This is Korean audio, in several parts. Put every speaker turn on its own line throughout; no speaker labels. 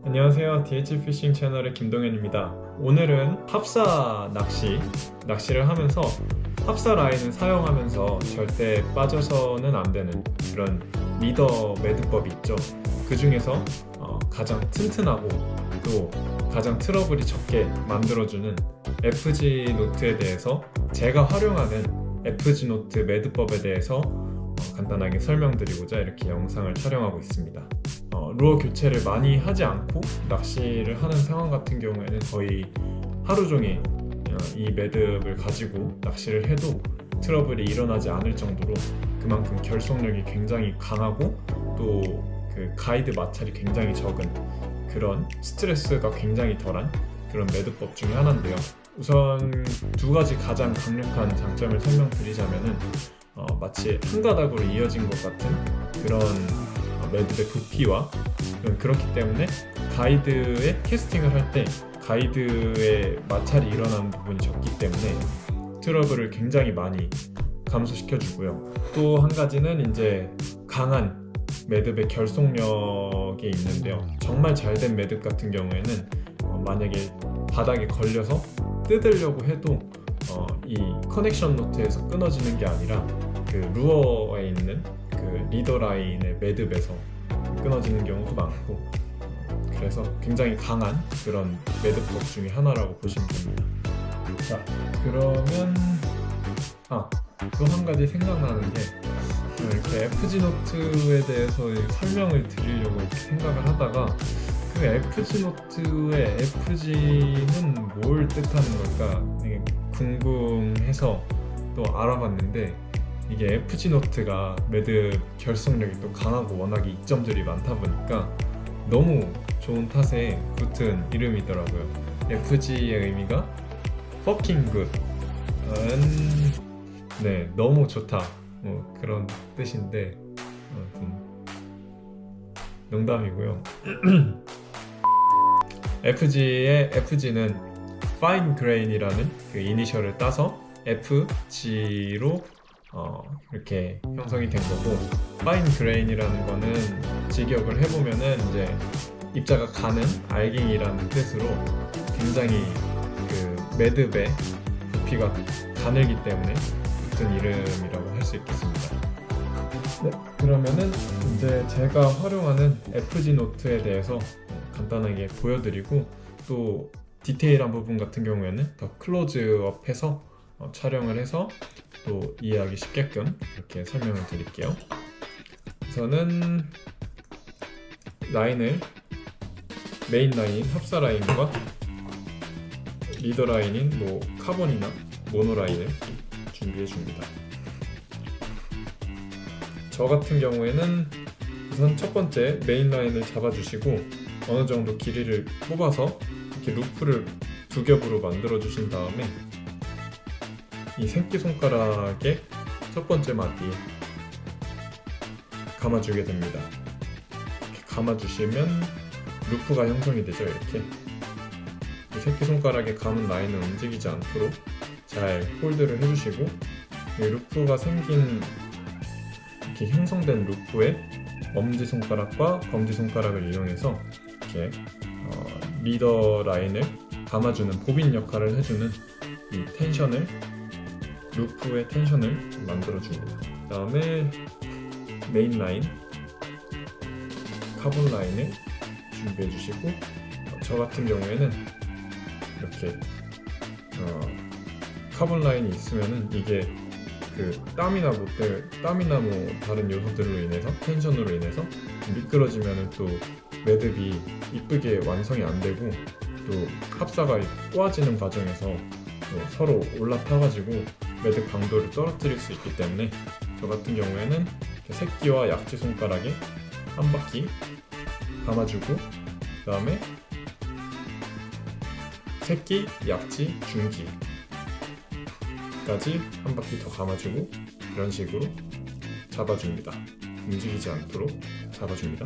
안녕하세요. DH 피싱 채널의 김동현입니다. 오늘은 합사 낚시를 하면서 합사 라인을 사용하면서 절대 빠져서는 안 되는 그런 리더 매듭법이 있죠. 그 중에서 가장 튼튼하고 또 가장 트러블이 적게 만들어주는 FG 노트에 대해서 제가 활용하는 FG 노트 매듭법에 대해서 간단하게 설명드리고자 이렇게 영상을 촬영하고 있습니다. 루어 교체를 많이 하지 않고 낚시를 하는 상황 같은 경우에는 거의 하루 종일 이 매듭을 가지고 낚시를 해도 트러블이 일어나지 않을 정도로 그만큼 결속력이 굉장히 강하고 또 그 가이드 마찰이 굉장히 적은 그런 스트레스가 굉장히 덜한 그런 매듭법 중에 하나인데요. 우선 두 가지 가장 강력한 장점을 설명드리자면은 마치 한 가닥으로 이어진 것 같은 그런 매듭의 부피와 그렇기 때문에 가이드에 캐스팅을 할 때 가이드의 마찰이 일어나는 부분이 적기 때문에 트러블을 굉장히 많이 감소시켜주고요. 또 한 가지는 이제 강한 매듭의 결속력이 있는데요. 정말 잘 된 매듭 같은 경우에는 만약에 바닥에 걸려서 뜯으려고 해도 이 커넥션 노트에서 끊어지는 게 아니라 그 루어에 있는 그 리더 라인의 매듭에서 끊어지는 경우도 많고 그래서 굉장히 강한 그런 매듭법 중에 하나라고 보시면 됩니다. 자, 그러면 또 한 가지 생각나는 게 이렇게 FG 노트에 대해서 설명을 드리려고 이렇게 생각을 하다가 그 FG 노트의 FG는 뭘 뜻하는 걸까 되게 궁금해서 또 알아봤는데 이게 FG 노트가 매듭 결속력이 또 강하고 워낙에 이점들이 많다 보니까 너무 좋은 탓에 붙은 이름이더라고요. FG의 의미가 fucking good, 네, 너무 좋다 그런 뜻인데 아무튼 농담이고요. FG의 FG는 fine grain이라는 그 이니셜을 따서 FG로 이렇게 형성이 된 거고, fine grain이라는 거는 직역을 해보면은 이제 입자가 가는 알갱이라는 뜻으로 굉장히 그 매듭의 부피가 가늘기 때문에 붙은 이름이라고 할 수 있겠습니다. 네, 그러면은 이제 제가 활용하는 FG 노트에 대해서 간단하게 보여드리고 또 디테일한 부분 같은 경우에는 더 클로즈업해서 촬영을 해서 또 이해하기 쉽게끔 이렇게 설명을 드릴게요. 우선은 라인을 메인 라인 합사 라인과 리더 라인인 뭐 카본이나 모노 라인을 준비해 줍니다. 저 같은 경우에는 우선 첫 번째 메인 라인을 잡아주시고 어느 정도 길이를 뽑아서 이렇게 루프를 두 겹으로 만들어 주신 다음에 이 새끼손가락의 첫 번째 마디에 감아주게 됩니다. 이렇게 감아주시면 루프가 형성이 되죠. 이렇게 이 새끼손가락에 감은 라인은 움직이지 않도록 잘 홀드를 해주시고 이 루프가 생긴 이렇게 형성된 루프에 엄지손가락과 검지손가락을 이용해서 이렇게 리더 라인을 감아주는 보빈 역할을 해주는 이 텐션을 루프의 텐션을 만들어줍니다. 그 다음에 메인 라인 카본 라인을 준비해 주시고 저 같은 경우에는 이렇게 카본 라인이 있으면은 이게 그 땀이나 뭐 다른 요소들로 인해서 텐션으로 인해서 미끄러지면은 또 매듭이 이쁘게 완성이 안 되고 또 합사가 꼬아지는 과정에서 또 서로 올라타가지고 매듭 강도를 떨어뜨릴 수 있기 때문에 저 같은 경우에는 새끼와 약지 손가락에 한 바퀴 감아주고 그 다음에 새끼, 약지, 중지까지 한 바퀴 더 감아주고 이런 식으로 잡아줍니다. 움직이지 않도록 잡아줍니다.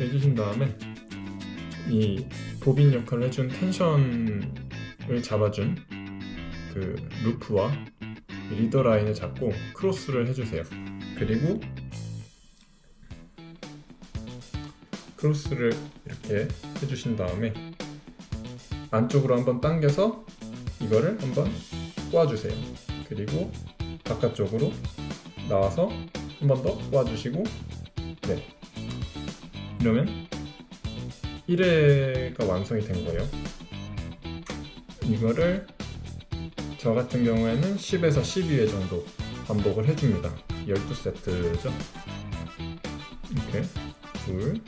해주신 다음에 이 보빈 역할을 해준 텐션을 잡아준 그 루프와 리더 라인을 잡고 크로스를 해주세요. 그리고 크로스를 이렇게 해주신 다음에 안쪽으로 한번 당겨서 이거를 한번 꼬아주세요. 그리고 바깥쪽으로 나와서 한 번 더 꼬아주시고, 네, 이러면 1회가 완성이 된 거예요. 이거를 저 같은 경우에는 10에서 12회 정도 반복을 해줍니다. 12세트죠. 이렇게 둘,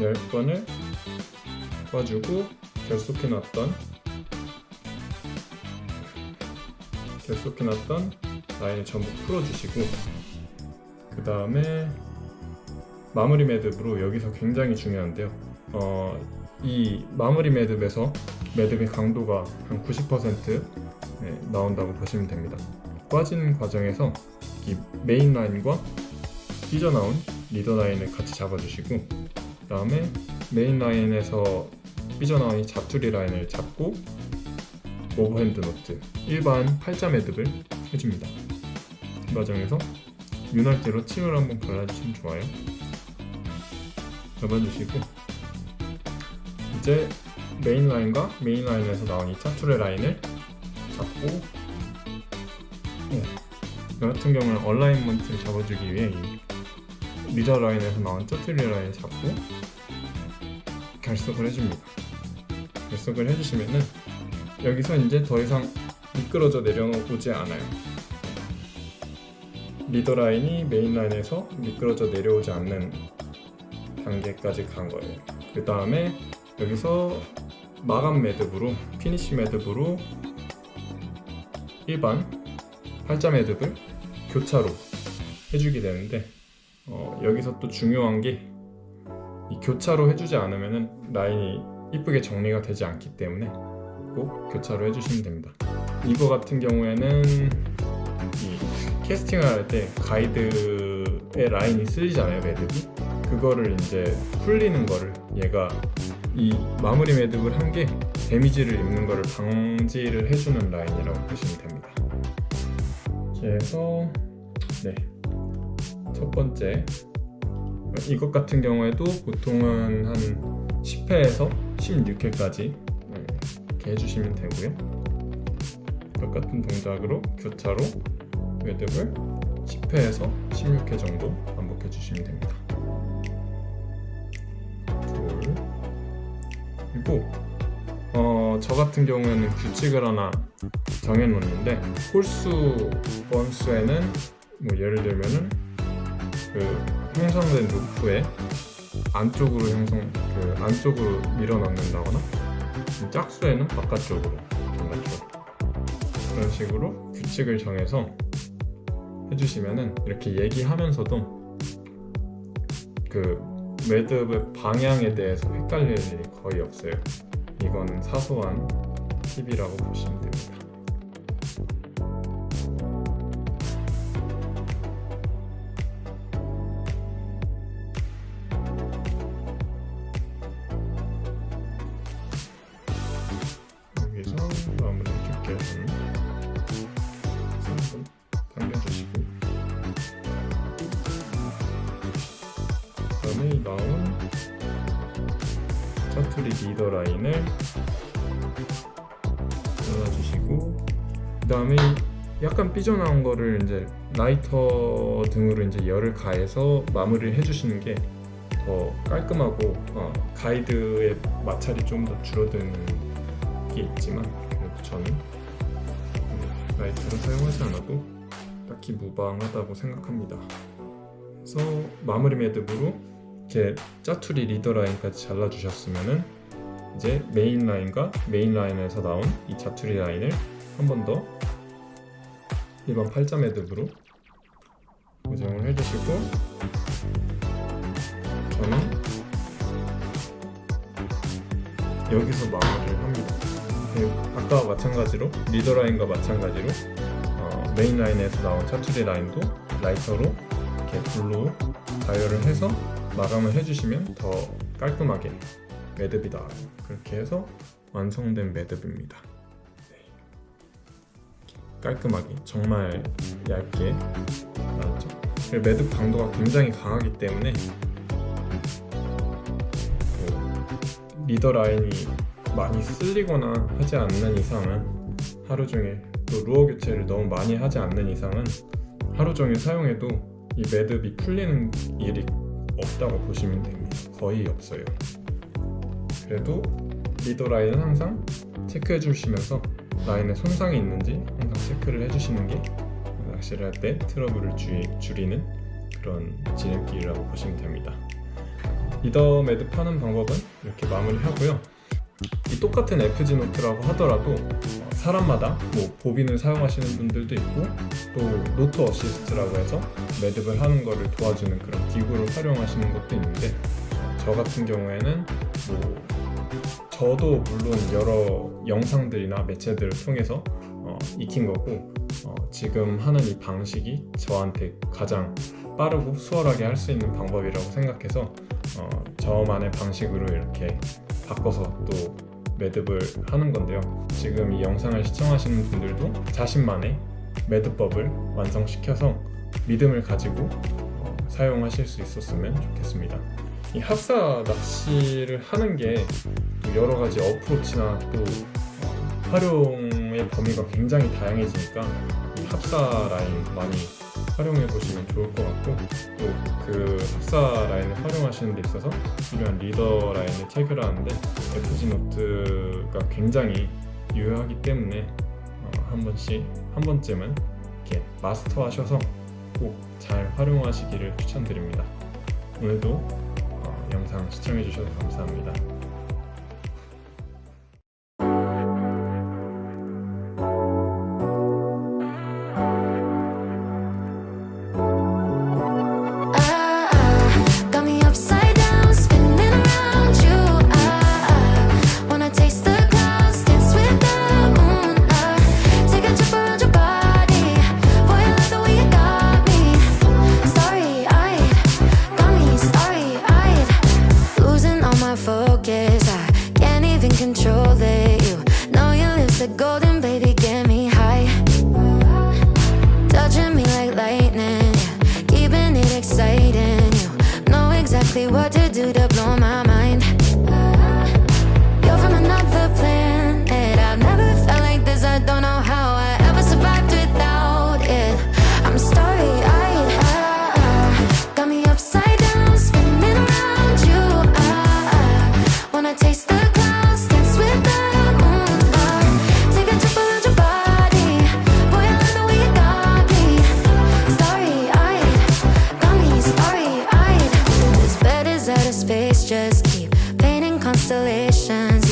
열 번을 꿔주고 결속해놨던 라인을 전부 풀어주시고, 그 다음에 마무리 매듭으로 여기서 굉장히 중요한데요. 이 마무리 매듭에서 매듭의 강도가 한 90% 나온다고 보시면 됩니다. 꽈지는 과정에서 이 메인 라인과 삐져나온 리더 라인을 같이 잡아주시고, 그 다음에 메인 라인에서 삐져나온 이 자투리 라인을 잡고 오버핸드 노트, 일반 팔자 매듭을 해줍니다. 이 과정에서 윤활제로 침을 한번 발라주시면 좋아요. 잡아주시고, 이제 메인 라인과 메인 라인에서 나온 이 자투리 라인을 잡고, 저 같은 경우는 얼라인먼트를 잡아주기 위해 이 리더 라인에서 나온 자투리 라인을 잡고 결속을 해줍니다. 결속을 해주시면은 여기서 이제 더 이상 미끄러져 내려오지 않아요. 리더 라인이 메인 라인에서 미끄러져 내려오지 않는 단계까지 간 거예요. 그 다음에 여기서 마감 매듭으로, 피니쉬 매듭으로 일반 팔자 매듭을 교차로 해주게 되는데, 여기서 또 중요한 게 이 교차로 해주지 않으면 라인이 이쁘게 정리가 되지 않기 때문에 꼭 교차로 해주시면 됩니다. 이거 같은 경우에는 이 캐스팅을 할 때 가이드에 라인이 쓸리잖아요, 매듭이. 그거를 이제 풀리는 거를 얘가 이 마무리 매듭을 한 게 데미지를 입는 거를 방지를 해주는 라인이라고 보시면 됩니다. 그래서 첫 번째, 이것 같은 경우에도 보통은 한 10회에서 16회까지 이렇게 해주시면 되고요. 똑같은 동작으로 교차로 매듭을 10회에서 16회 정도 반복해 주시면 됩니다. 둘, 그리고 저 같은 경우에는 규칙을 하나 정해놓는데, 홀수 번수에는 뭐 예를 들면은 그 형성된 루프에 안쪽으로 안쪽으로 밀어 넣는다거나, 짝수에는 바깥쪽으로 그런 식으로 규칙을 정해서 해주시면은 이렇게 얘기하면서도 그 매듭의 방향에 대해서 헷갈릴 일이 거의 없어요. 이거는 사소한 팁이라고 보시면 됩니다. 여기서 마무리 해줄게요. 3분 당겨주시고, 그 다음에 나온 자투리 리더 라인을 잘라주시고, 그 다음에 약간 삐져나온 거를 이제 라이터 등으로 이제 열을 가해서 마무리를 해주시는 게 더 깔끔하고, 가이드의 마찰이 좀 더 줄어드는 게 있지만, 그래도 저는 라이터를 사용하지 않아도 딱히 무방하다고 생각합니다. 그래서 마무리 매듭으로 이렇게 짜투리 리더 라인까지 잘라주셨으면은 이제 메인 라인과 메인 라인에서 나온 이 자투리 라인을 한 번 더 일반 팔자 매듭으로 고정을 해주시고, 저는 여기서 마무리를 합니다. 아까와 마찬가지로 리더 라인과 마찬가지로 메인 라인에서 나온 자투리 라인도 라이터로 이렇게 불로 가열을 해서 마감을 해주시면 더 깔끔하게 매듭이 나와요. 그렇게 해서 완성된 매듭입니다. 깔끔하게 정말 얇게 나왔죠. 그리고 매듭 강도가 굉장히 강하기 때문에 리더 라인이 많이 쓸리거나 하지 않는 이상은 하루 종일, 또 루어 교체를 너무 많이 하지 않는 이상은 하루 종일 사용해도 이 매듭이 풀리는 일이 없다고 보시면 됩니다. 거의 없어요. 그래도 리더 라인은 항상 체크해 주시면서 라인에 손상이 있는지 항상 체크를 해주시는 게 낚시를 할 때 트러블을 줄이는 그런 지름길이라고 보시면 됩니다. 리더 매듭 하는 방법은 이렇게 마무리하고요. 이 똑같은 FG 노트라고 하더라도 사람마다 뭐 보빈을 사용하시는 분들도 있고 또 노트 어시스트라고 해서 매듭을 하는 거를 도와주는 그런 기구를 활용하시는 것도 있는데, 저 같은 경우에는 뭐 저도 물론 여러 영상들이나 매체들을 통해서 익힌 거고, 지금 하는 이 방식이 저한테 가장 빠르고 수월하게 할 수 있는 방법이라고 생각해서 저만의 방식으로 이렇게 바꿔서 또 매듭을 하는 건데요. 지금 이 영상을 시청하시는 분들도 자신만의 매듭법을 완성시켜서 믿음을 가지고 사용하실 수 있었으면 좋겠습니다. 이 합사 낚시를 하는 게 여러 가지 어프로치나 또 활용의 범위가 굉장히 다양해지니까 이 합사 라인 많이 활용해 보시면 좋을 것 같고, 또 그 합사 라인을 활용하시는 데 있어서 필요한 리더 라인을 체크를 하는데 FG 노트가 굉장히 유효하기 때문에 한 번쯤은 이렇게 마스터하셔서 꼭 잘 활용하시기를 추천드립니다. 오늘도 영상 시청해 주셔서 감사합니다.
Focus, I can't even control it. You know your lips are golden, baby, get me high. Touching me like lightning, yeah, keeping it exciting. You know exactly what to do to blow my mind. You're from another planet, I've never felt like this. I don't know how I ever survived without it. I'm starry-eyed, got me upside down, spinning around you. Wanna taste the clouds, dance with the moon. Take a trip around your body, boy, I love the way you got me. Starry-eyed, got me starry-eyed. This bed is out of space, just keep painting constellations.